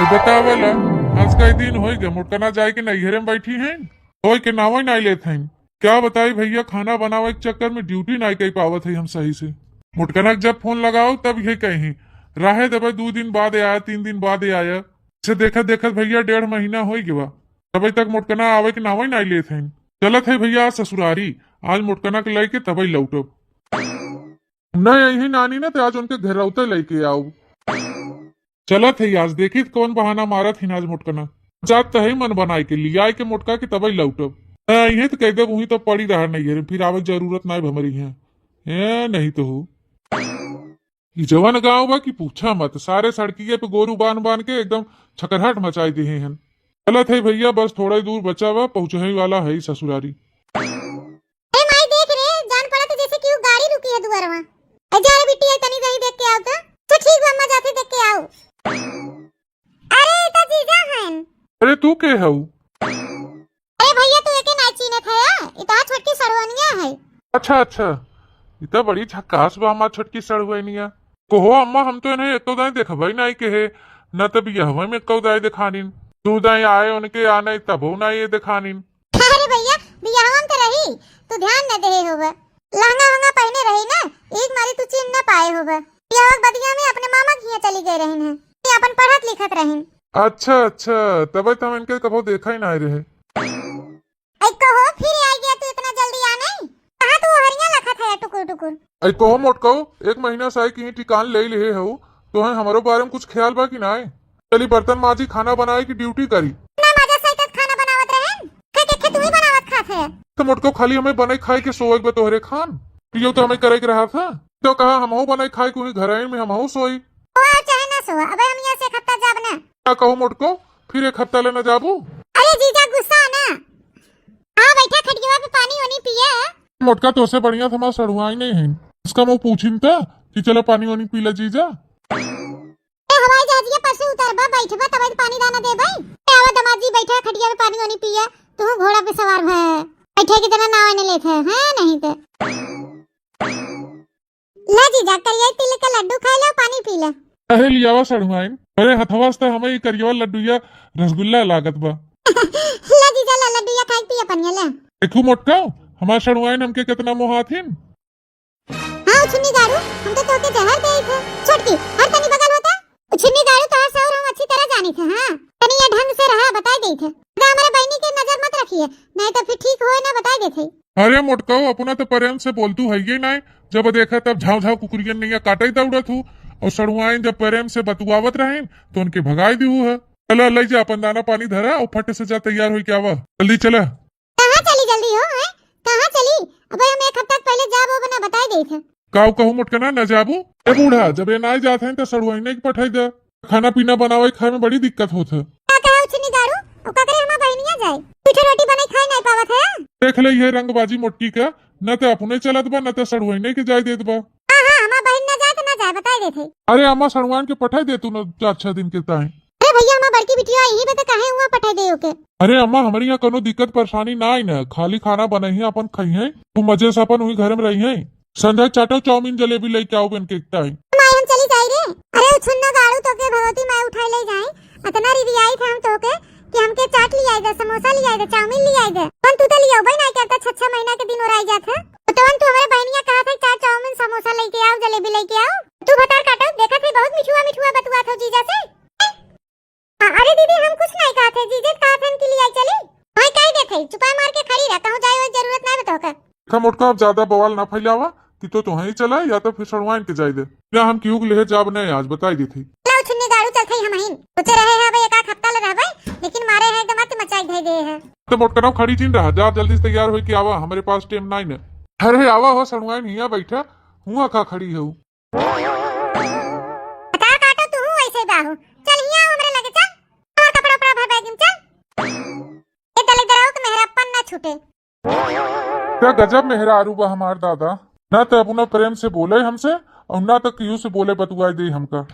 बतावला आज कई दिन हो गए मुटकना जाए के नैहरे में बैठी हैं हो के नावा नहीं लेते हैं। क्या बताई भैया, खाना बनावे के चक्कर में ड्यूटी नहीं कर पावत है हम सही से। मुटकना के जब फोन लगाओ तब ये कहीं राहे दबे 2 दिन बाद आया 3 दिन बाद आया। इसे देखत देखत भैया 1.5 महीना हो गया तभी तक मुटकना आवे के नावा नहीं लेते हैं। चलत है भैया ससुरारी, आज मुटकना के लेके तभी लौटब। नहीं यही नानी ना तो आज उनके घर रौते लेके आओ। चलत है आज देखी कौन बहाना मारत ही आज मुटकना जात है मन बनाए के लिए आए के मुटका के तबई लौटब। यही तो कह दे वही तो पड़ी रहा नहीं है फिर आवे जरूरत नहीं भमरी है नहीं तो हो। ये जवन गाँव बा की पूछा मत, सारे सड़किए पे गोरू बांध बांध के एकदम छकरहट मचाई दिए हैं। चलत है भैया बस थोड़ा ही दूर बचा हुआ पहुंचने वाला है ससुरारी। ए माई देख रे जान पड़ा तो जैसे कि वो गाड़ी रुकी है दुआरवा। ए जा रे बिट्टी तनी दही देख के आओ तो ठीक बा, अम्मा जाते देख के आओ। अरे तो जीजा हन। अरे तू के हऊ? अरे भैया तू एके नाची ने था इता छोटकी सरवनिया है। अच्छा अच्छा, इतना बड़ी झकास बा हमार छोटकी सड़ुआनिया। कोहो अम्मा हम तो इन्हें एको दाई देखबई नहीं के है न तब यह में एको दाई दिखानीन। तू दाई आए उनके आने तब ना ये दिखानीन। अरे भैया बियाहन तो रही तू ध्यान न दे होबे, लहंगा वंगा पहने रही ना एक मारी तू चिन न पाए होबे। बियाह बदिया में अपने मामा के यहाँ चली गई रहन है, अपन पढ़त लिखत रहन। अच्छा अच्छा, तब तो हम इनके कबो देखा ही नहीं रहे। ऐ कहो फिर आई गया तू इतना जल्दी आने, कहां तू हरिया लखत है टुकुर टुकुर। ऐ कहो मोटको 1 महीना से कहीं ठिकान ले ले हो तो है हमारे बारे में कुछ ख्याल बा कि नहीं? चली बर्तन माजी खाना बनाए की ड्यूटी करी ना मजा सही तक खाना बनावत रहन के देखे तू ही बनावत खात है। तो मोटको खाली हमें बनाई खाए के सोए के तोहरे खान यो तो हमें करे के रहा था तो कहा हम बनाई खाए कोई घर में हम सोई ओ चाहे ना सो अबे हम यहाँ से एक हफ्ता जाब ना। क्या कहो मोटको फिर 1 हफ्ता लेना जाबू? अरे जीजा गुस्सा ना हां बैठा खटिया पे पानी वानी पिए। मोटका तो से बढ़िया था सड़ुआ ही नहीं है इसका मुँह पूछिन था कि चलो पानी वानी पी ले जीजा। हवाई जहाजिया पर से उतरबा बैठबा तब पानी दाना देबई। आवा दमाजी बैठा खटिया पे पानी वानी पिए, तू घोड़ा पे सवार भै बैठे की तरह नाव ने लेथे है नहीं तो ले जीजा करिया तिल का लड्डू खा लो पानी पी ले। अरे लियावा सड़ुआइन, अरे हथवास तो हमें करिया लड्डू या रसगुल्ला लागत बा। ले जीजा ला लड्डू या खाई पिया पनिया ले। देखू मोटका हमार सड़ुआइन हमके कितना मोहाथिन। हां उछनी गाड़ू हम तो तोके जहर देई थे छोटकी हर तनी बगल होता उछनी गाड़ू तो सौर हम अच्छी तरह जानी थे। हां तनी ये ढंग से रहा बता देई थे हमारे बहनी के नजर मत रखिए नहीं तो फिर ठीक होए ना बता देथे। अरे मोटका अपना तो प्रेम से बोलतू है ये नहीं, जब देखा तब झाव झाव कुकुरियन नहीं काटे दौड़त हूँ और सड़ुआइन जब प्रेम से बतुआवत रहे तो उनके भगाई दी है। चला ले जा अपन दाना पानी धरा और फट से जा तैयार हो क्या जल्दी चला। कहाँ चली जल्दी हो है कहाँ चली? अबे हम एक हफ्ता पहले जाबो बना बताई दे थे। काऊ कहू मोटकना न जाबू ए बूढ़ा, जब ये ना जाते हैं तो सड़ुआइन के पठाई दे, खाना पीना बनावे खाए में बड़ी दिक्कत होत है। का कहा उछनी गाड़ू ओ का करे हमार बहनिया जाए पीठे रोटी बनाई खाई नहीं पावत है। देख ले ये रंगबाजी मोटकी का, न तो अपने चलत बा न तो सड़ुआइन के जाय देत बा। हां हां हमार बहन ना जाए तो ना जाए बताई दे थे। अरे अम्मा सड़ुआइन के पठाई दे तू न 4-6 दिन के ताई। अरे भैया हमार बड़की बिटिया यही पे तो काहे हुआ पठाई दे ओके। अरे अम्मा हमारे यहाँ कोनो दिक्कत परेशानी ना आई न, खाली खाना बने है अपन खाई है तू मजे से अपन वही घर में रही है। संध्या चाटो चाउमीन जलेबी लेके आओ बन के टाइम माय हम चली जाई रे। अरे उछन्ना गाड़ू तोके भगवती मैं उठाई ले जाए इतना रिवियाई थे हम तोके कि हमके चाट ले आए दे समोसा ले आए दे चाउमीन ले आए दे कौन तू तो लियो भाई ना कहता 6-6 महीना के दिन और आई जात है तो तू हमारे बहनिया कहा था चाट चाउमीन समोसा लेके आओ जलेबी लेके आओ। तू बता काटो देखा थे बहुत मिठुआ मिठुआ बतुआ था जीजा से। अरे दीदी हम कुछ नहीं कहा थे जीजे कहा थे के लिए आई चली भाई कह दे थे चुपा मार के खड़ी रह कहूं जाए जरूरत नहीं बताओ का। का मोटका अब ज्यादा बवाल ना फैलावा कि तो ही चला या तो फिर सड़वाइन के जाए दे या हम क्यों ले जाब नहीं आज बताई दी थी। लाओ छुन्नी गाड़ू चल थई हम हिन सोचे रहे हैं भाई एक हफ्ता ले रहबै लेकिन मारे है एकदम मत मचाई दे दे है। तो मोटका खड़ी चिन रहा जा जल्दी से तैयार हो के आवा, हमारे पास टाइम नहीं न। अरे आवा हो सड़वाइन हिया बैठा हुआ का खड़ी हो बता काटो तू ऐसे बाहु चल हिया हमरे लगे चल और कपड़ा कपड़ा भर बैग में चल ये तले दराओ के मेहरापन ना छूटे। क्या गजब मेहरारू बा हमार दादा, ना तो अपना प्रेम से बोले हमसे और ना तो क्यों से बोले बतुआई दे हमका।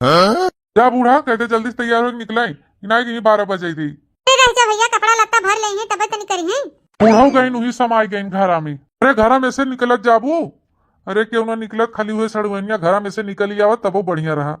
क्या बूढ़ा कहते जल्दी से तैयार हो निकला नहीं कहीं 12 बजे थी। भैया कपड़ा लत्ता भर ले हैं तब तनी करी हैं। बूढ़ा गई नुही समाई गई घरा में। अरे घरा में से निकलत जाबू, अरे क्यों ना निकलत खाली हुए सड़वनिया घरा में से निकल आवा तब बढ़िया रहा।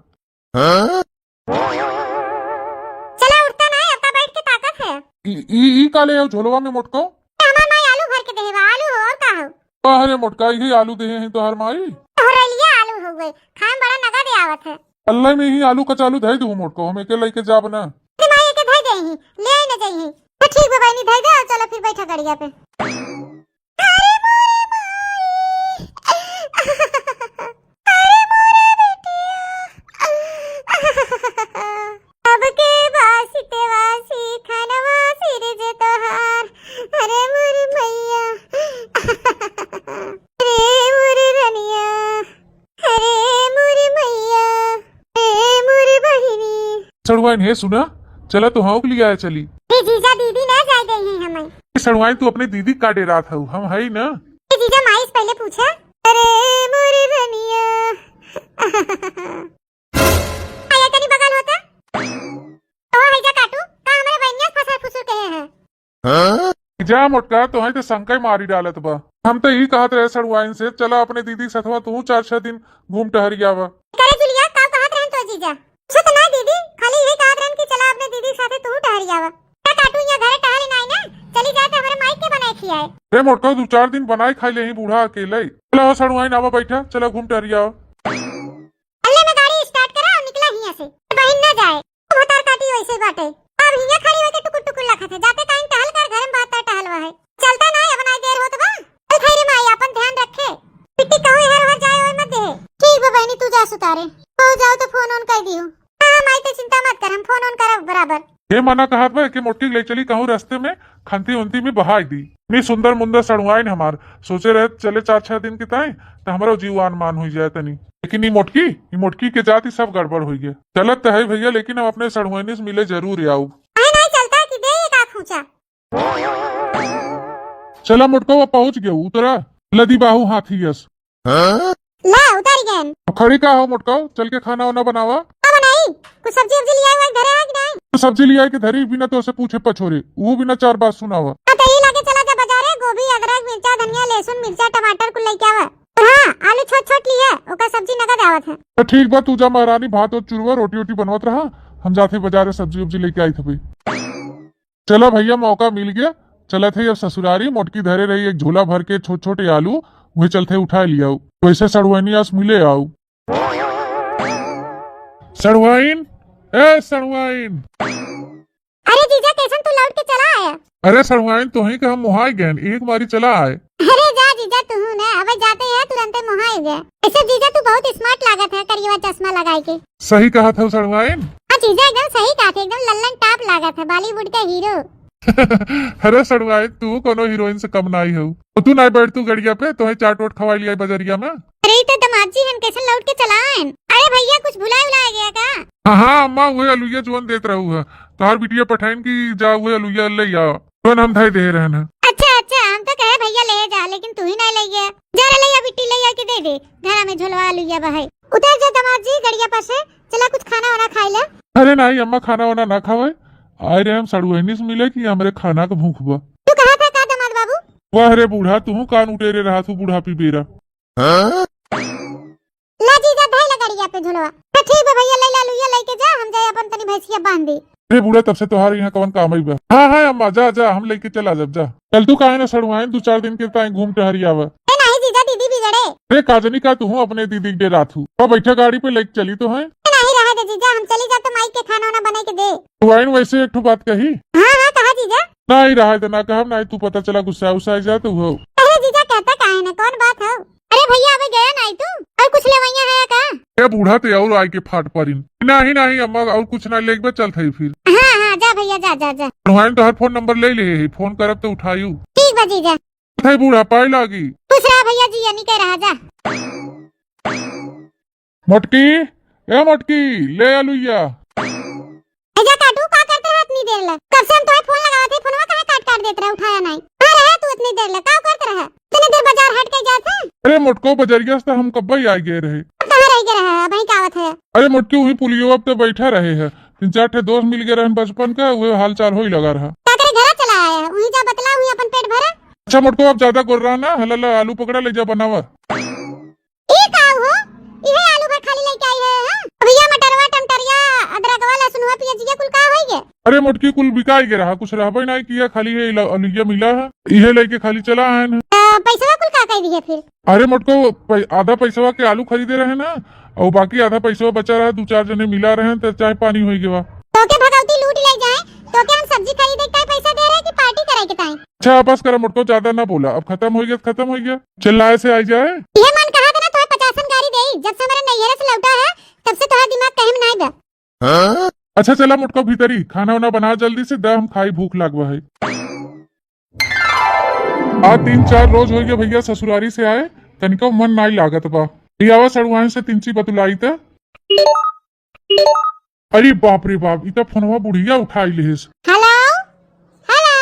ई काले हो झोलवा में मोटको? हमार माई आलू भर के देवा, आलू हो और का हो? अरे मोटका ही आलू दे हैं तो हर माई तोहरलिया आलू हो गए, खाए में बड़ा नगा दे आवत है। अल्लाह में ही आलू कचालू धई दूं मोटको, हम एके लेके जा बना। ते माई के धई देही, ले आई न जाई। तो ठीक बा बहनी धई दे, चलो फिर बैठा गड़िया पे। अरे मोरे माई, अरे मोरे बेटिया, अब के बासी ते वासी खानवा सिर जे तोहार। अरे मोरे मैया, अरे मोरे रनिया, अरे मोरे मैया, अरे मोरे बहिनी। सड़वाइन है सुना, चला तो हाँ के लिए आया चली। ए जीजा दीदी ना जाए दे हैं हमें। सड़वाइन तू अपने दीदी का डेरा था, हम है ही ना। ए जीजा माई से पहले पूछा, अरे मोरे रनिया। आया तनी बगल होता ओ है जा काटू का हमारे बहनिया फसर फुसर कहे हैं। जा मोटका तो है तो संकय मारी डालत बा। हम तो यही कहत रहे सड़वाइन से, चला अपने दीदी सथवा तू 4-6 दिन घूम टहरिया वा। करे जुलिया का कहत रहन तो जीजा छत ना दीदी, खाली यही कहत रहन कि चला अपने दीदी साथे तू टहरिया वा। का काटू या घरे टहले नहीं ना, चली जाते हमारे माई के बनाए खियाए। रे मोटका 2-4 दिन बनाए खाई ले ही बूढ़ा अकेले। चला सड़वाइन आवा बैठा, चला घूम टहरिया। अल्ले में गाड़ी स्टार्ट करा और निकला हिया से, बहन ना जाए भतार काटी वैसे बाटे। अब हिया खड़ी होके टुकुर टुकुर लखत है, जाते टाइम टहल कर घर में बात टहलवा है। चलता ना अब ना देर होत बा। चल खैर माई अपन ध्यान रखे, पिट्टी कहूं इधर उधर जाए ओए मत दे। ठीक बा बहनी, तू जा सुतारे हो जाओ तो फोन ऑन कर दियो। हां माई तो चिंता मत कर, हम फोन ऑन करब बराबर। ये मना कहत बा कि मोटकी ले चली कहूं रास्ते में खंती उंती में बहाई दी। इतनी सुंदर मुंदर सड़वाइन हमार सोचे रहे चले 4-6 दिन के ताई तो हमारा जीवान मान हो जाए तनी, लेकिन ये मोटकी के जाति सब गड़बड़ हो गया। चलत तो है भैया, लेकिन हम अपने सड़वाइनी से मिले जरूर आऊ। नहीं चलता कि दे एक आंख ऊंचा। चला मोटका वो पहुंच गया, उतरा लदी बाहू हाथी यस। ला उतार गए। खड़ी का हो मोटका, चल के खाना वाना बनावा। अब नहीं कुछ सब्जी वब्जी लिया हुआ घरे है कि नहीं? तो सब्जी लिया के धरी बिना तो उसे पूछे पछोरे, वो बिना 4 बात सुनावा। तो ये लाके चला जा बाजारे, गोभी अदरक मिर्चा धनिया लहसुन मिर्चा टमाटर कुल लेके आवा। और हाँ आलू छोट छोट लिए, ओका सब्जी नगद आवत है। तो ठीक बा, तू जा महारानी भात और चुरवा रोटी वोटी बनवत रहा, हम जाते बाजारे सब्जी वब्जी लेके आई थे। चला भैया मौका मिल गया, चला थे अब ससुरारी। मोटकी धरे रही एक झोला भर के छोटे छोटे आलू, वही चलते उठा लिया। वैसे सड़वाइनी आज मिले आओ। सड़वाइन, ए सड़वाइन। अरे जीजा कैसन तू लौट के चला आया? अरे सड़वाइन तो ही का हम मुहाई गए, एक बारी चला आए। अरे जा जीजा तू ना, अब जाते हैं तुरंत मुहाई गए। ऐसे जीजा तू बहुत स्मार्ट लागत है करिया चश्मा लगाए के। सही कहा था सड़वाइन। हाँ जीजा एकदम सही कहा था, एकदम लल्लन टाप लागत है, बॉलीवुड का हीरो। अरे सड़वाइन तू कोनो हीरोइन से कम नहीं हो। तो तू नहीं बैठ तू गड़िया पे, तो है चाट वोट खवाई लिया बजरिया में। अरे तो दमाद जी हम कैसे लौट के चलाएं? अरे भैया कुछ भुलाया गया का? हाँ अम्मा वही अलुइया जोन देत रहू है, तोहर बिटिया पठाइन की जा वही अलुइया ले आओ, तो हम धाई दे रहे हैं। अच्छा हम तो कहे भैया ले जा, लेकिन तू ही नहीं ले गया। जरा ले बिट्टी ले के दे दे, घर में झोलवा लुइया बहाई। उतर जा दमाद जी गड़िया पर से, चला कुछ खाना वाना खाई ले। अरे नहीं अम्मा खाना वाना ना खावे, आए रहे हम सड़ुआनी से मिले कि हमारे खाना का भूख बा। तू कहा था का दमाद बाबू? वाह रे बूढ़ा, तू कान उटेरे रहा तू बूढ़ा पी बेरा। ला जीजा धाई ले गड़िया पे झोलवा। तो ठीक है भैया, ले ला लुइया लेके जा, हम जाए अपन तनी भैंसिया बांध दे। अरे बूढ़ा तब से तुम्हारे यहाँ कौन काम आई बा। हाँ अम्मा जा जा, हम लेके चला जब जा। चल तू काहे ना सड़ुआइन 2-4 दिन के ताई घूम टहरी आवा। नहीं जीजा दीदी बिगड़े। अरे काजनी का तू अपने दीदी के रात हूँ और बैठा गाड़ी पे लेके चली तो है। नहीं रहा दे जीजा, हम चली जा तो माई के खाना वाना बना के दे। सड़ुआइन वैसे एक ठो बात कही। हाँ कहा जीजा? नहीं रहा तो ना कहा, नहीं तू पता चला गुस्सा उस्सा जा तो हो। अरे जीजा कहता काहे ना, कौन बात है? अरे भैया अबे गया नहीं तू, और कुछ लेवैया है का? ये बूढ़ा तो और आई के फाट पड़िन। नहीं अम्मा और कुछ ना लेके चल थई फिर। हाँ जा भैया जा। तुम्हारे तो हर फोन नंबर ले ले, फोन करब तो उठायू। ठीक बा जीजा। थे बूढ़ा पाई लागी। खुश रहा भैया जी, यानी कह रहा जा। मोटकी ए मोटकी ले अलुइया। जा काटू का करते है इतनी देर ले? कब से हम तुम्हें फोन लगाए थे, फोनवा काहे काट देत रहा, उठाया नहीं। कहां रहे तू इतनी देर ले, का करते रहा? इतनी देर बाजार हट के जात है। अरे मोटको बजरिया से हम कब ही आ गए रहे। कहां रह गए रहा भाई, का बात है? अरे मोटकी वही पुलियो अब तो बैठा रहे है, 3-4 ठे दोस्त मिल गए रहे बचपन का, वो हाल चाल हो ही लगा रहा। ताकरे घर चला आया है, वही जा बतला हुई अपन पेट भरा। अच्छा मोटको अब ज्यादा गोर रहा ना, हला आलू पकड़ा ले जा बनावा। ई का हो? इहे आलू भर खाली लेके आई है। हां भैया मटरवा टमटरिया अदरकवा लहसुनवा प्याजिया कुल का होई गे? अरे मोटकी कुल बिकाई के रहा, कुछ रहबे नहीं किया, खाली ये अलिया मिला है, इहे लेके खाली चला आए। पैसा कुल का कह दिए फिर? अरे मोटको आधा पैसा के आलू खरीदे रहे ना, और बाकी आधा पैसा बचा रहा, 2-4 जने मिला रहे तो चाय पानी हो गया। तो के भगवती लूट ले जाए तो के हम सब्जी खरीदे के पैसा दे रहे कि पार्टी करे के ताई? अच्छा वापस करा मोटको, ज्यादा ना बोला, अब खत्म हो गया तो खत्म हो गया, चिल्लाए से आई जाए। ये मन कहा था ना तो 50 गाड़ी दे, जब से हमारे नैहरा से लौटा है तब से तुम्हारा दिमाग कहीं में नहीं बा। अच्छा चला मोटको भीतरी, खाना वाना बना जल्दी से, दा हम खाई, भूख लागवा है। आज 3-4 रोज हो गया भैया ससुरारी से आए, तनिको मन नहीं लागत बा, आवा सड़ुआन से तिनसी बतुलाई था। अरे बाप रे बाप, इतना फोनवा बुढ़िया उठाई लेस। हेलो हेलो,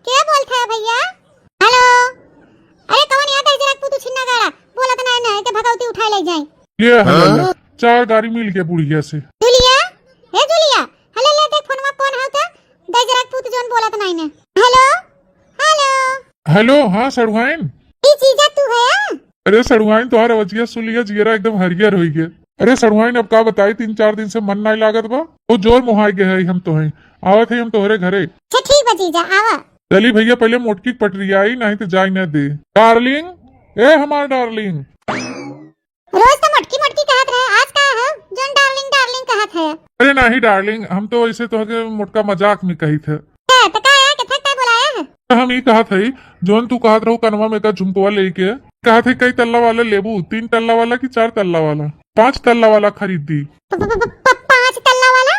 क्या बोलता है भैया? हेलो, अरे कौन आता है जरा तू छिन्ना गाड़ा बोला तो ना के भगवती उठाई ले जाए। ये है 4 गाड़ी मिल गया बुढ़िया से। जुलिया, हे जुलिया, हेलो ले देख फोनवा कौन है था, दे जरा तू जोन बोला तो नहीं ने। हेलो हेलो हेलो, हाँ सड़ुआइन, ये चीजा तू है? अरे सड़ुआइन तुम्हारा वजिया सुन लिया, जियरा एकदम हरियर हो गया। अरे सड़ुआइन अब का बताई, 3-4 दिन से मन नहीं लागत बा, वो जोर मुहाई गए है, हम तो हैं आवत है, हम तोहरे घरे। अच्छा ठीक बा जीजा, आवा। चली भैया पहले मोटकी पटरी आई, नहीं तो जाई न दे। डार्लिंग, ए हमार डार्लिंग। रोज तो मटकी मटकी कहत रहे, आज का है जोन डार्लिंग डार्लिंग कहत है? अरे नहीं डार्लिंग, हम तो ऐसे तो मोटका मजाक में कही थे। तो का है के थक बुलाया है? हम ये कहा था जोन तू कहत रहो कनवा में का झुमकुआ लेके, कहा थे कई तल्ला वाला लेबू, 3 तल्ला वाला कि 4 तल्ला वाला? 5 तल्ला वाला खरीद दी। 5 तल्ला वाला?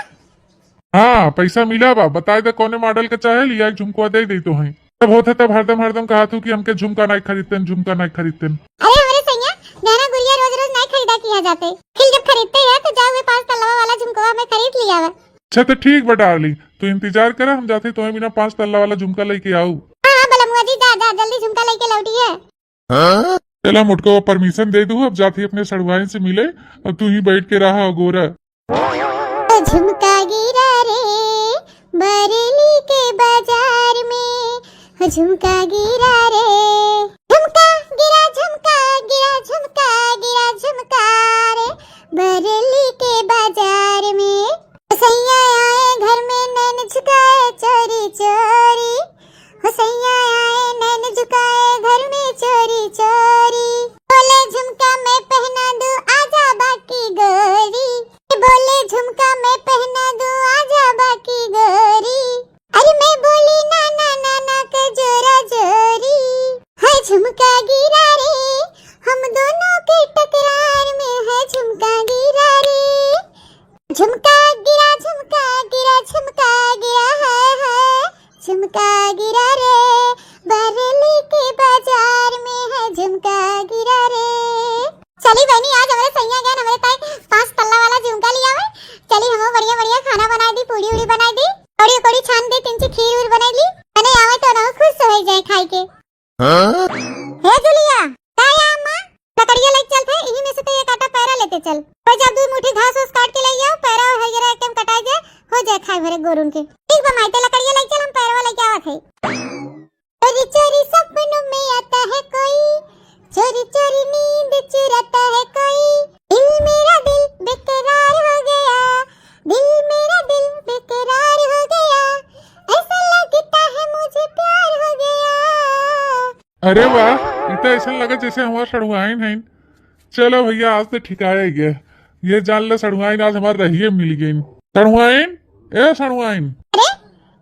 हाँ पैसा मिला बा, बताए दे कौने मॉडल का चाहे, लिया एक झुमकुआ दे दी तो है। तब होता तब हरदम कहा तू कि हमके झुमका नहीं खरीदते, झुमका नहीं खरीदते। अरे हमारे सैया गहना गुड़िया रोज रोज नहीं खरीदा किया जाते, फिर जब खरीदते हैं तो जाओ 5 तल्ला वाला झुमका हमें खरीद लिया है। अच्छा तो ठीक बा डार्लिंग, तू इंतजार करा, हम जाते तुम्हें बिना 5 तल्ला वाला झुमका लेके आऊ। हाँ बलमुआ जी, जा जल्दी झुमका लेके लौटिए। चला मुटको परमिशन दे दूं, अब जाती अपने सड़ुआइन से मिले, अब तू ही बैठ के रहा गोरा। झुमका गिरा रे बरेली के बाजार में, झुमका गिरा रे, झुमका गिरा झुमका गिरा झुमका गिरा झुमका रे बरेली के बाजार में। सैया आए घर में नैन झुकाए चोरी चोरी, सैया आए नैन झुकाए घर में चोरी चोरी, बोले झुमका मैं पहना दूं आजा बाकी गोरी, बोले झुमका मैं पहना दूं आजा बाकी गोरी, अरे मैं बोली ना ना ना ना का जोरा जोरी, है झुमका गिरा रे हम दोनों के टकरार में, है झुमका गिरा रे, झुमका गिरा झुमका गिरा झुमका गिरा है झुमका गिरा रे बरेली के बाजार में, है झुमका गिरा रे। चली बहनी आज हमारे सैया गए, हमारे ताई 5 तल्ला वाला झुमका लिया है। चली हम बढ़िया बढ़िया खाना बना दी, पूड़ी उड़ी बनाई दी, कड़ी कड़ी छान दी, 3 खीर उर बनाई ली, अने आवे तो ना खुश हो जाए खाई के। हे जुलिया का या अम्मा लकड़िया लेके चलते, इही में से तो एक आटा पैरा लेते चल, और जब 2 मुट्ठी घास उस काट के ले आओ, पैरा है जरा एकदम कटाई जाए, हो जाए खाए भरे गोरुन के। ठीक बा माइते लकड़िया लेके चल, हम पैरवा लेके आवत है। चोरी चोरी सपनों में आता है कोई, चोरी चोरी नींद चुराता है कोई, दिल मेरा दिल बेकरार हो गया, दिल मेरा दिल बेकरार हो गया, ऐसा लगता है मुझे प्यार हो गया। अरे वाह, इतना ऐसा लगा जैसे हमारा सड़ुआइन है। चलो भैया आज तो ठिकाया गया, ये जान लो सड़ुआइन आज हमारे रहिए मिल गई। सड़ुआइन, ए सड़ुआइन। अरे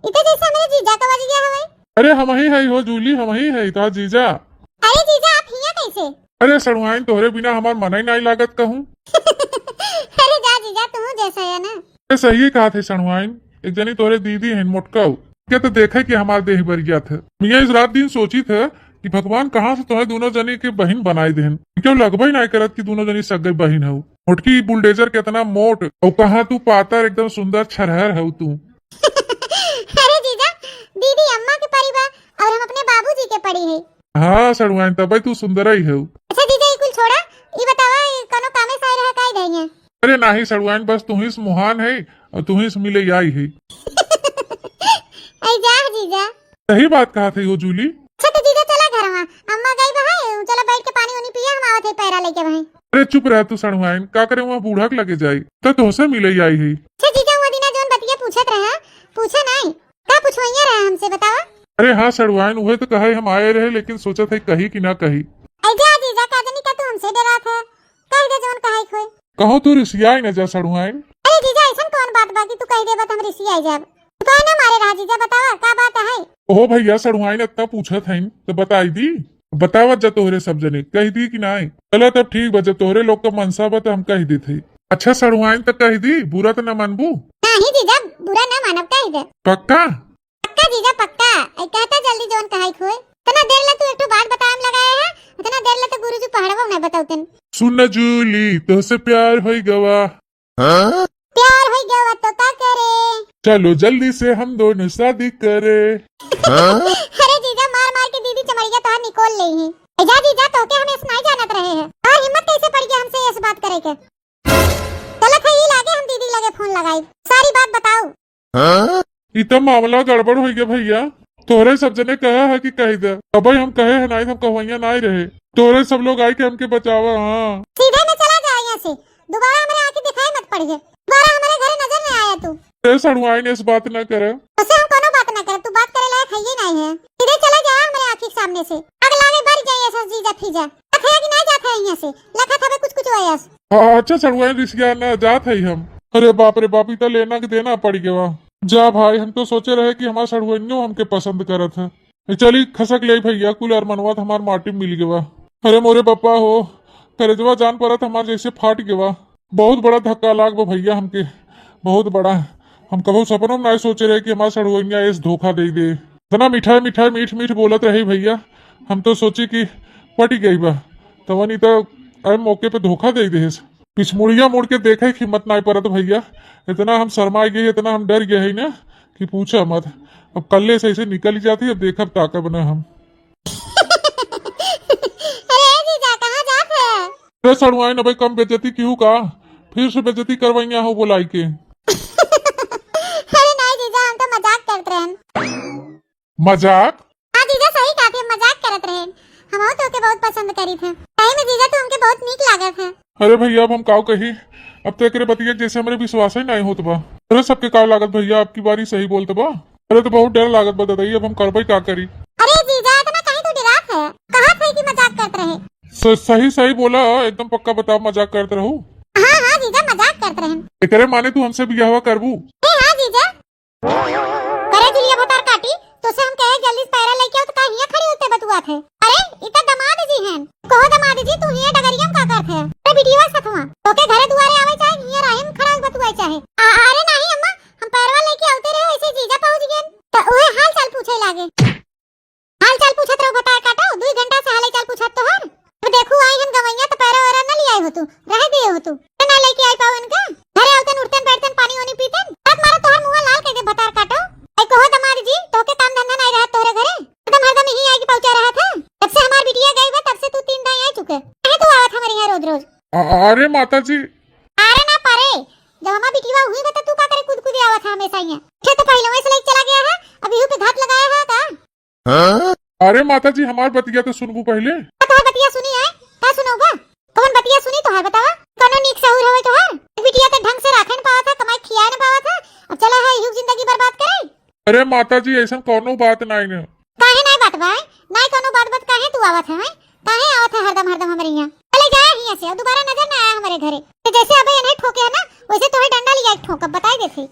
इतना जैसे मेरे जीजा का बज गया हमें। अरे हम ही है हो जूली, हम ही है तो जीजा। अरे जीजा आप हिया कैसे? अरे सड़ुआइन तोहरे बिना हमार मन ही नहीं लागत कहूँ। अरे जा जीजा तू जैसा है ना। अरे सही कहा थे सड़ुआइन, एक जनी तोहरे दीदी है मोटका, क्या तो देखे कि हमारे देह भर गया था। मियाँ इस रात दिन सोची था कि भगवान कहाँ से तुम्हें दोनों जनी के बहन बनाई देन, क्यों लगभग नहीं करत कि दोनों जनी सगे बहन हो। मोटकी बुलडोजर कितना मोट और कहाँ तू पातर एकदम सुंदर छरहर हो तू। अरे जीजा दीदी अम्मा के परी बा और हम अपने बाबूजी के परी है। हाँ सड़ुआइन तब तू सुंदर ही हो। अच्छा जीजा ये कुल छोड़ा, ये बतावा कनो कामे साई रहा काई गई है? अरे नहीं सड़ुआइन, बस तू ही महान है और तू ही मिले आई है। ऐ जा जीजा, सही बात कहा थे वो जूली। अच्छा तो जीजा चला घर में, अम्मा गई बहाए, चलो बैठ के पानी उनी पिया, हम आवत है पैरा लेके वहीं। अरे चुप रह तू सड़ुआइन, का करे वहाँ बूढ़ा लगे जाये तो तुमसे मिले आई है। अच्छा जीजा वो दिना जोन बतिया पूछत रहे, पूछे नहीं का पूछवाइया रहे हमसे बतावा। अरे हाँ सड़वाइन वही तो कहे हम आए रहे, लेकिन सोचा था कही कि ना कही। ऐजा जीजा का जनी का तू हमसे डरा था, कह दे जोन कहे खोई। कहो तू रिसियाई न जा सड़वाइन। अरे जीजा ऐसा कौन बात बाकी तू कह दे बत हम रिसी आई जाब। तू कहे ना मारे रहा जीजा बतावा का बात है। ओहो भैया सड़वाइन इतना पूछा था तो बताई दी, बतावत जा तोहरे सब जने कही दी कि नहीं। चलो तब ठीक बा, जब तोहरे लोग का मनसा बा तो हम कही दी थी। अच्छा सड़वाइन तक कही दी, बुरा तो न मानबू। नहीं जीजा बुरा ना मानब कह दे। पक्का पक्का जीजा पक्का। ऐ कहता जल्दी जोन कहे खोई। इतना देर ले तू एक तो बात बताएम लगाया है, इतना देर ले तो गुरुजी पहाड़वा नहीं बताउतन। सुन जूली तोहसे प्यार होई गवा। प्यार हो गया तो का करे। चलो जल्दी से हम दोनों शादी करे। अरे जीजा मार मार के दीदी चमड़िया तो निकोल ले ही। जा जीजा तो के हमें सुनाई जानत रहे हैं और हिम्मत कैसे पड़ गया हमसे इस बात करे के। चलो खई लागे हम दीदी लगे फोन लगाई, सारी बात बताओ। इतना मामला गड़बड़ हो गया भैया, तोहरे सब जने कहा है कि कह दे। अब हम कहे है नहीं, हम कहवैया नहीं रहे, तोहरे सब लोग आई के हमके बचावा। हाँ सीधे में चला जा यहाँ से, दोबारा हमारे आके दिखाई मत पड़िए, दोबारा हमारे घर नजर नहीं आया तू। सड़वाई ने इस बात न करे, उसे हम कोनो बात न करे, तू बात करे लायक है ही नहीं है। सीधे चला जा हमारे आँखी के सामने से, आग लागे भर जाइए सस जीजा फीजा। लखा कि नहीं जाता है यहाँ से, लखा था कुछ कुछ होयस। अच्छा सड़वाई रिसिया न जात है हम। अरे बाप रे बाप, इतना लेना के देना पड़ गया। जा भाई हम तो सोचे रहे कि हमारा सड़वैनो हमके पसंद करत है। चली खसक ले भैया, कुल अरमनवा हमार माटी मिल गवा। अरे मोरे पप्पा हो, करेजवा जान पड़त हमार जैसे फाट गवा। बहुत बड़ा धक्का लाग बा भैया हमके, बहुत बड़ा। हम कभी सपनों में नहीं सोचे रहे कि हमारा सड़वैया इस धोखा दे दे। इतना मिठाई मिठाई मीठ मीठ बोलत रही भैया, हम तो सोची कि पट गई बा, तो नहीं तो अरे मौके पे धोखा दे दे। पिछमुड़िया मुड़ के देखे हिम्मत नहीं पड़त भैया, इतना हम शर्मा गए, इतना हम डर गए है ना कि पूछा मत। अब कल्ले से ऐसे निकल जाती, अब देखब ताका बना हम। अरे जीजा कहाँ जात है। अरे सड़वाई न भाई, कम बेइज्जती क्यों का, फिर से बेइज्जती करवाइया हो बोलाई के। अरे नहीं जीजा हम तो मजाक करते रहे। मजाक? हाँ जीजा सही कहा थे, मजाक करत रहे। हम तो के बहुत पसंद करी थे, सही में जीजा तो हमके बहुत नीक लागत है। अरे भैया अब हम काव कही, अब तो एकरे बतिया जैसे हमारे विश्वास ही नहीं होत बा। अरे सबके का लागत भैया, आपकी बारी सही बोलते बा। अरे तो बहुत डर लागत बता दही, अब हम करबई का करी। अरे जीजा इतना कहीं तो डरात है, कहा थे कि मजाक करते रहे। सही सही बोला, एकदम पक्का बताओ मजाक करते रहूं। हाँ हाँ जीजा मजाक करते रहे। एकरे माने तू हमसे बियाह करबू? हाँ जीजा। करे जुलिया भतार काटी तो से हम कहे जल्दी पैरा लेके आओ, तो कहीं यहाँ खड़ी होते बतुआ थे। अरे इतना दमाद जी हैं, कहो दमाद जी तू हिया डगरियम का करथे। अरे बिटिया सथवा तो के घरे दुआरे आवे चाहे हिया राहिम खड़ा बतुआ चाहे। अरे नहीं अम्मा, हम पैरवा लेके आते रहे, ऐसे जीजा पहुंच गए तो ओए हाल चाल पूछे लागे। हाल चाल पूछत रहो भतार काटो, 2 घंटा से हाल चाल पूछत तो हर। तो देखो आई हम गवैया तो पैरा वरा न ले आई हो, तू रह दिए हो, तू ना लेके आई पाओ इनका। घरे आवतन उठतन बैठतन पानी वानी पीतन, रात मारा तोहर मुंह लाल करके भतार काटो। ऐ कहो दमाद जी तो के काम धंधा नहीं रहा तोरे घरे, एकदम हरदम यही आके पहुंचा रहा था। जब से हमार बिटिया गई बा तब से तू 3 दिन आ चुके, कहे तू आवत हमारे यहाँ रोज रोज। अरे माता जी। अरे ना पारे, जब हमार बिटिया हुई बता तू का करे कूद कूद आवत हमेशा यहाँ। क्या तो पहले से लेके चला गया है, अभी हूं पे घात लगाया है का। अरे माता जी हमार बतिया तो सुनबू पहले। तो बतिया सुनी है, का सुनोगा? कौन बतिया सुनी तो हर बतावा, कोनो नीक सहूर होवे तो हर। बिटिया तो ढंग से राखे न पावा था, कमाई खिया न पावा था, अब चला है युग जिंदगी बर्बाद करे। अरे माता जी ऐसा कोनो बात नहीं है। काहे नहीं बात भाई, नहीं कोनो बात काहे तू आवत है, काहे आवत है हरदम हरदम हमारे यहाँ। चले जाए यहाँ से और दोबारा नजर ना आया हमारे घरे। तो जैसे अबे इन्हें ठोके है ना, वैसे तो डंडा लिया एक ठोक बताई देती।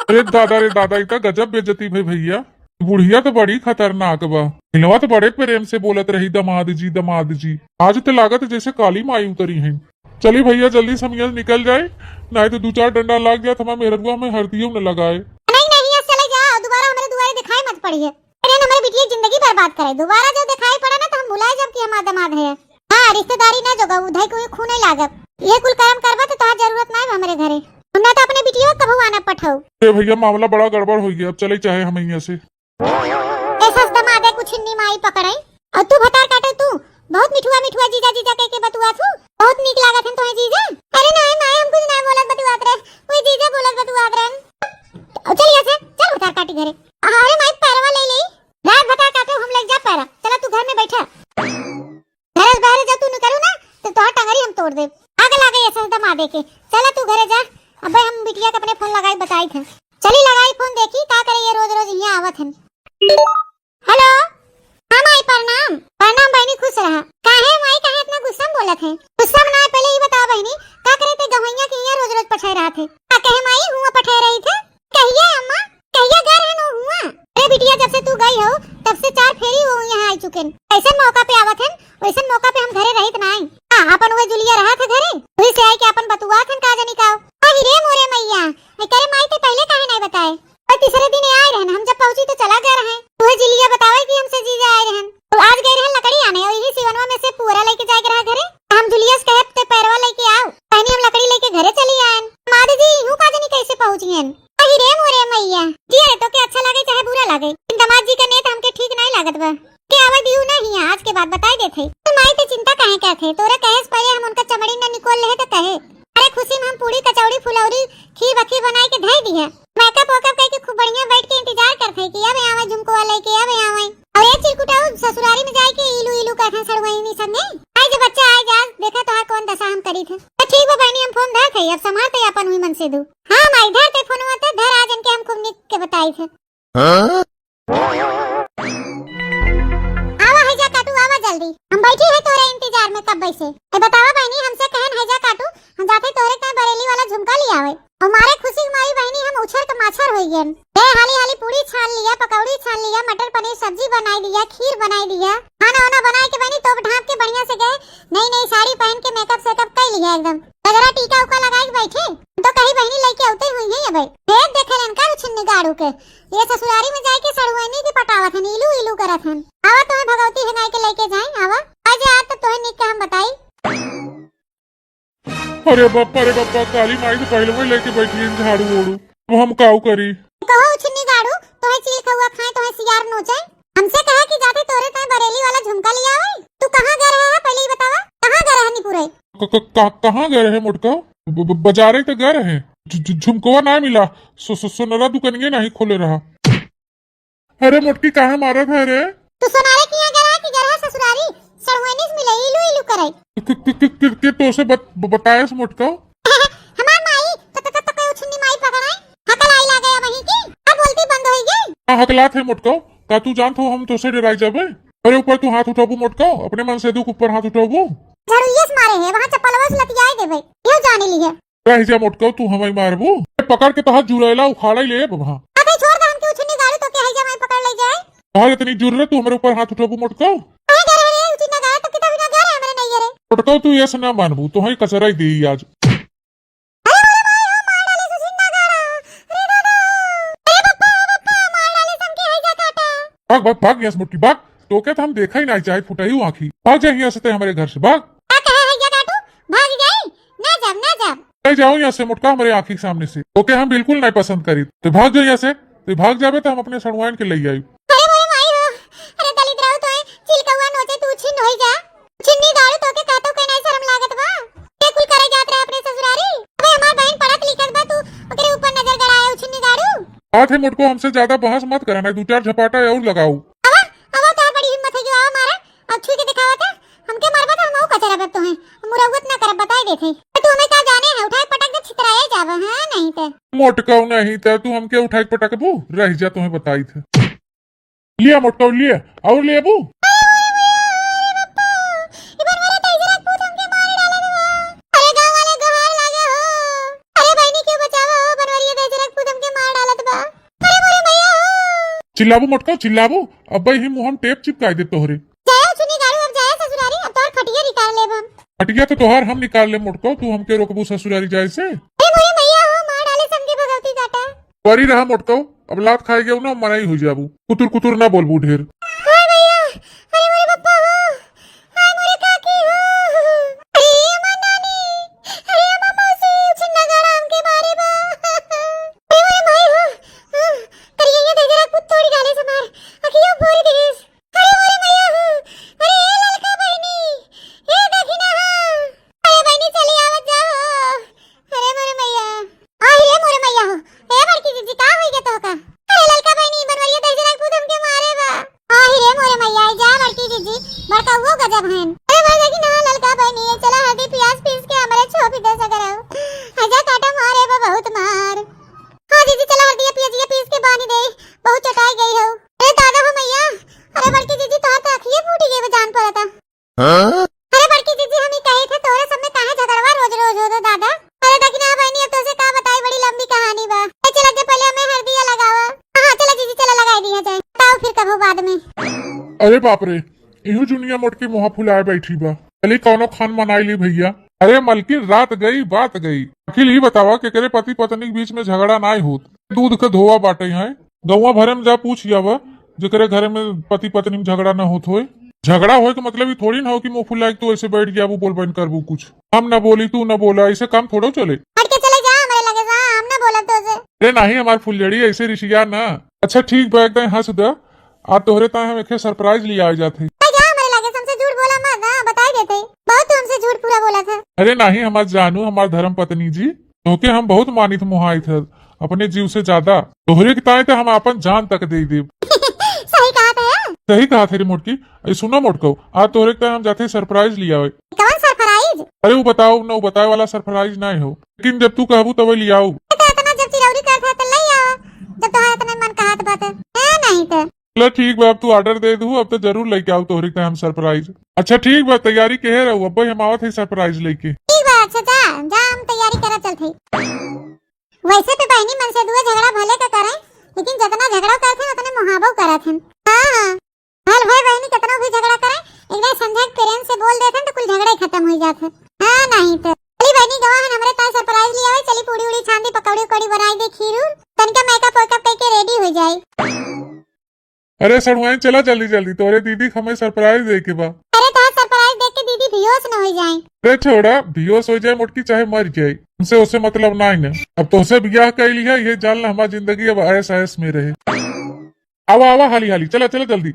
अरे दादा रे दादा, इतना गजब बेइज्जती भाई भैया। बुढ़िया तो बड़ी खतरनाक बा, हिलवा तो बड़े प्रेम से बोलत रही दमाद जी दमाद जी। आज तो लागत जैसे काली माई उतरी है। चली भैया जल्दी से हम यहाँ निकल जाए, नहीं तो 2-4 डंडा लग जाए, हमारे मेहरबुआ में हरदियों न लगाए। नहीं नहीं यहाँ चले जाओ, दोबारा हमारे दुआरे दिखाई मत पड़िए, अरे हमारी बिटिया जिंदगी बर्बाद करे। दोबारा जब दिखाई पड़ा ना तो हम भुलाए जब कि हमारा दमाद है। हाँ रिश्तेदारी ना जोगा, उधर कोई खून नहीं लागत। ये कुल कर्म करवा तो तोहार जरूरत नहीं हमारे घरे, हमने तो अपने बिटिया कभू आना पठाओ। अरे भैया मामला बड़ा गड़बड़ हो गया, अब चले चाहे हम यहाँ से। ऐसा दमादे कुछ हिन्नी माई पकड़ाई और तू भतार काटे, तू बहुत मिठुआ मिठुआ जीजा जीजा कह के बतुआ तू, बहुत नीक लागत है तोहे जीजा। अरे नहीं नहीं हम कुछ नहीं बोलत बतुआत रहे, कोई जीजा बोलत बतुआत रहे। चल यहाँ से चल भतार काटी घरे। अरे माई पैरवा ले ले, रात भतार काटे हम ले जा पैरा। चला तू घर में बैठा, घर बाहर जब तू निकलू ना तो तोहर टंगरी हम तोड़ दे। आगे लागे ऐसा दमादे के। चला तू घरे जा, अब हम बिटिया के अपने फोन लगाई बता लगाई थे। चली लगाई फोन, देखी का करे ये रोज रोज यहाँ आवत हन। हेलो, हाँ माई प्रणाम। प्रणाम बहनी, खुश रहा। काहे माई, काहे इतना गुस्सा में बोलत है? गुस्सा में ना, पहले ये बता बहनी, का करे थे गवैया के यहाँ रोज रोज पठाए रहा थे? का कहे माई हुआ पठाए रही थे? कहिए अम्मा, कहिए घर है नो हुआ। अरे बिटिया, जब से तू गई हो तब से 4 फेरी वो यहाँ आई चुके। ऐसे मौका पे आवत हन, वैसे मौका पे हम घरे रहित नहीं। अपन वो जुलिया रहा था घरे, वही से आई के अपन बतुआ थन का जानी का। अरे मोरे मैया, मैं करे माई ते पहले काहे नहीं बताए? और तीसरे दिन आए रहन, हम जब पहुंची तो चला गया रहे। तू जुलिया बतावे कि हमसे जीजा आए रहन। तो आज गए रहन लकड़ी आने, और यही सिवनवा में से पूरा लेके जाए रहा घरे। हम जुलिया से कहे ते पैरवा लेके आओ, पहनी हम लकड़ी लेके घरे चली आएन। मादी जी यूं का जानी कैसे पहुंची हन? अरे मोरे मैया जी, अरे तो क्या अच्छा लगे चाहे बुरा लगे, दामाद जी का नेत हमके ठीक नहीं लागत बा। के आवे दियो नहीं, आज के बाद बताई देथे। तो माई ते चिंता काहे करथे? तोरे कहे से पहले हम उनका चमड़ी न निकोल ले तो कहे। अरे खुशी में हम पूरी कचौड़ी फुलौरी खीर बखीर बनाई के धई दी है। मेकअप वकअप करके खूब बढ़िया बैठ के इंतजार करथे कि अब आवे झुमको वाले के, अब आवे। और ये चिरकुटाऊ ससुरारी में जाए के इलू इलू कहथे सड़वईनी संगे। आई जे बच्चा आए जा, देखा तो कौन दशा हम करी थे। तो ठीक बा बहनी, हम फोन धर खई, अब संभालते अपन हुई मन से दू। हां माई, धर ते फोन मत धर, आज इनके हम खूब निक के बताई थे। आवा है जा काटू, आवा जल्दी, हम बैठी है तोरे इंतजार में कब बैसे। ए बतावा बहनी, हमसे कहन है जा काटू, हम जाते तोरे का बरेली वाला झुमका ले आवे। और मारे खुशी मारी बहनी हम उछर के माछर होई गेन। ए हाली हाली पूरी छान लिया, पकौड़ी छान लिया, मटर पनीर सब्जी बनाई दिया, खीर बनाई दिया, खाना वाना बनाए के बहनी तोप ढाप के बढ़िया से गए। नई नई साड़ी पहन के मेकअप सेटअप कर लिया एकदम, गजरा टीका उका लगाए के बैठे। तो कहीं बहनी लेके आते हुई है भाई, देख देखे लन का छिन्नी गाड़ू के ये ससुरारी में जाए के सड़ुआनी की पटावत हन, इलू इलू करत हन। आवा तुम्हें भगवती है के लेके जाए, आवा आज आज तो तोहे निक के हम बताई। अरे बापा काली माई तो पहले वही लेके बैठी है झाड़ू ओड़ू, तो हम काऊ करी? कहो छिन्नी गाड़ू, तोहे चिल खौआ खाए, तोहे सियार नोचे। हमसे कहा कि जाते तोरे तय बरेली वाला झुमका लिया आवे। तू कहां गए रहा है पहले ही बतावा, कहां गए रहा नीपुरे? कहाँ गए रहे मोटका? बाजारे तो गए रहे, झुमकवा ना मिला, सोनारा दुकानिए नहीं खोले रहा। अरे मोटकी कहाँ मारा था रे? तू सोनारे की यहाँ गया कि गया ससुरारी? सड़ुआनी से मिले इलू इलू करे। के तो से बताया से मोटका? हमार माई तो छिन्नी माई पकड़ाई, हकल आई ला गया वहीं की, अब बोलती बंद हो गई। हां हकलात है मोटका, का तू जानत हो हम तो से डराई जाबे। अरे ऊपर तू हाथ उठाबू मोटका, अपने मन से दुख ऊपर हाथ उठाबू। झड़ुइयस मारे है वहां चप्पलवा से लतियाए दे भाई, यो जाने ली है। रह जा मोटका, तू हमें मारबू, पकड़ के तो हाथ जुड़ैला उखाड़ा ले वहां। अबे छोड़ दे, हमके उछनी गाड़ी तो के है जा मैं पकड़ ले जाए। और इतनी जरूरत तू हमारे ऊपर हाथ उठाबू मोटका? कहां गए रे उछनी गाड़ी तो कितना बिना गए हमरे नहीं रे। मोटका तू ऐसे ना मानबू, तो ही कचरा ही दे आज। भाग भाग भाग यहाँ से मोटी भाग, तो क्या हम देखा ही नहीं चाहे फुटाई आँखी। भाग जाए यहाँ से हमारे घर से, भाग। भाग गई, ना जब नहीं जाओ यहाँ से मोटका हमारे आँखी के सामने से, ओके हम बिल्कुल नहीं पसंद करी। तो भाग जाओ यहाँ से, तो भाग जावे तो हम अपने सड़ुआन के ले आई। अरे मोरे माई हो, अरे दलित राव तो चिलकवा नोचे तू छिन होई जा, छिन्नी गाड़ू तो के कहतो के नहीं शर्म लागत बा, के कुल करे जात रहे अपने ससुरारी। अबे हमार बहन पढ़त लिखत बा, तू ओकरे ऊपर नजर गड़ाए छिन्नी गाड़ू। बात है मोटको, हमसे ज्यादा बहस मत करना, 2-4 झपाटा और लगाओ। अब तो बड़ी हिम्मत है जो आ मारा, अब छुई के दिखावा था हमके मारबा था, हम कचरा बत तो है मुरवत ना कर बताई देथे। तू हमें का जाने है, उठाए पटक दे छितराए जावे हां नहीं ते मोटका नहीं ते तू हमके उठाए पटक बू रह जा, तुम्हें बताई थे। लिया मोटका लिया और लिया बू। चिल्लाबू मोटका चिल्लाबू, अब भाई ही मुंह टेप चिपकाई दे तोहरे। जाए सुनी गाड़ी, अब जाए ससुरारी, अब तोर खटिया निकाल लेब हम। खटिया तो तोहार हम निकाल ले मोटका, तू हमके रोकबू ससुरारी जाए से? अरे मोरे मैया हो, मार डाले समझे भगवती जाटा। परी रहा मोटका, अब लात खाए गए ना मनाई हो जाबू, कुतुर कुतुर ना बोलबू ढेर। हाय भैया, अरे मोरे पप्पा हो, हाय मोरे काकी हो, अरे अम्मा नानी, अरे अम्मा मौसी, छिन्ना गाड़ा हमके मारे बा। अरे मोरे भाई हो, करिए ये देख रहा कुत्ते तोड़ी डाले से मार, अखियों फोड़ देस। अरे मोरे मैया हो, अरे ये लड़का बहनी, ये देखी ना हो, अरे बहनी चली आवत जा हो। अरे मोरे मैया, अरे मोरे मैया हो, ए बड़की जीजी का होई गे तो का? अरे लड़का बहनी बनवरिया देख रहा खुद हमके मारे बा। अरे मोरे मैया जा बड़की जीजी, बड़का वो गजब हन। अरे भाई देखी ना लड़का बहनी, चला हल्दी प्याज पीस के हमारे छोपी दे सकराओ, आजा काटा मारे बा बहुत मार। हां अरे बाप रे, इहू जुनिया मोटकी मुहा फुलाए बैठी बा। चली कौनो खान मनाई ली भैया। अरे मलकिन रात गई बात गई। अखिल ही बतावा कि करे पति पत्नी के बीच में झगड़ा ना होत, दूध के धोआ बाटे हैं। गौवा भरे में जा पूछ जावा जेकरे घर में पति पत्नी में झगड़ा ना होत होए। झगड़ा होए के मतलब ये थोड़ी ना हो कि मुंह फुला के तू ऐसे बैठ गया वो बोल बन करबू कुछ। हम ना बोली तू ना बोला, ऐसे काम थोड़ो चले। हट के चले जा, हमारे लगे जा, हम ना बोला तो से। अरे नहीं हमार फुलझड़ी ऐसे रिशिया ना। अच्छा ठीक बा, एकदम हंस दा। आज तोहरे ताहे हम एक सरप्राइज लिया आ जाते। जा हमारे लगे, तुमसे झूठ बोला मत ना, बता देते। बहुत तू हमसे झूठ पूरा बोला था। अरे नहीं हमार जानू, हमार धर्म पत्नी जी, तोके हम बहुत मानित मुहाई थे अपने जीव से ज्यादा। तोहरे के ताए तो हम अपन जान तक दे देव। सही कहा था यार। सही कहा थे रे मोटकी। अरे सुनो मोटको, आज तोहरे के ताए हम जाते सरप्राइज लिया हुए। कौन सरप्राइज? अरे वो बताओ न, वो बताए वाला सरप्राइज ना हो, लेकिन जब तू कहबू तब लिया आऊ। इतना जब चिरौरी करता है तो ले आओ, जब तुम्हारा इतना मन कहत बात है नहीं तो। चलो ठीक बा, अब तू ऑर्डर दे दू, अब तो जरूर लेके आओ तोहरे के ताए हम सरप्राइज। अच्छा ठीक बा, तैयारी के रहू, अब हम आवत है सरप्राइज लेके। ठीक बा, अच्छा जा जा, हम तैयारी करा चलते। वैसे तो बहनी मन से दुआ झगड़ा भले का करें, लेकिन जितना झगड़ा करते हैं उतने मुहावो करत हैं। हां हल भाई बहनी कितना भी झगड़ा करें, एक बार समझा के प्रेम से बोल देते तो कुल झगड़ा ही खत्म हो जाता है। हां नहीं तो चली बहनी गवा है हमरे ताए सरप्राइज लिया है। चली पूड़ी उड़ी छान दी, पकौड़ी उकौड़ी बनाई दे, खीर तनका मेकअप वेकअप करके रेडी हो जाए। अरे सड़ुआई चला जल्दी जल्दी, तोरे दीदी को हमें सरप्राइज दे के बा। अरे ताए सरप्राइज देख के दीदी बेहोश न हो जाए। अरे छोड़ा, बेहोश हो जाए मोटकी चाहे मर जाए, हमसे उससे मतलब ना ही ना। अब तोसे ब्याह कर लिया, ये जान ला हमारी जिंदगी अब ऐस ऐस में रहे। आवा आवा हाली हाली, चला चला जल्दी।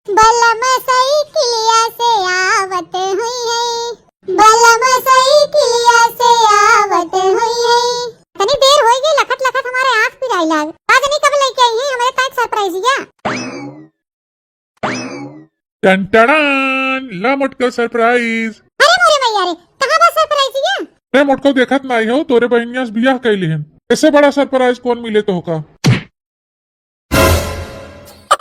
बलम साइकिलिया से आवत हुई है, बलम साइकिलिया से आवत हुई है। तनी देर हो गई, लखत लखत हमारे आंख पिराई लाग। आज नहीं कब लेके आई है हमारे ताक सरप्राइज या। टन टड़ान, ला मोटको सरप्राइज। अरे मोरे मैया रे, कहां बा सरप्राइज या? अरे मोटको देखत नहीं हो, तोरे बहनिया से ब्याह कैली हन, इससे बड़ा सरप्राइज कौन मिले तो होगा।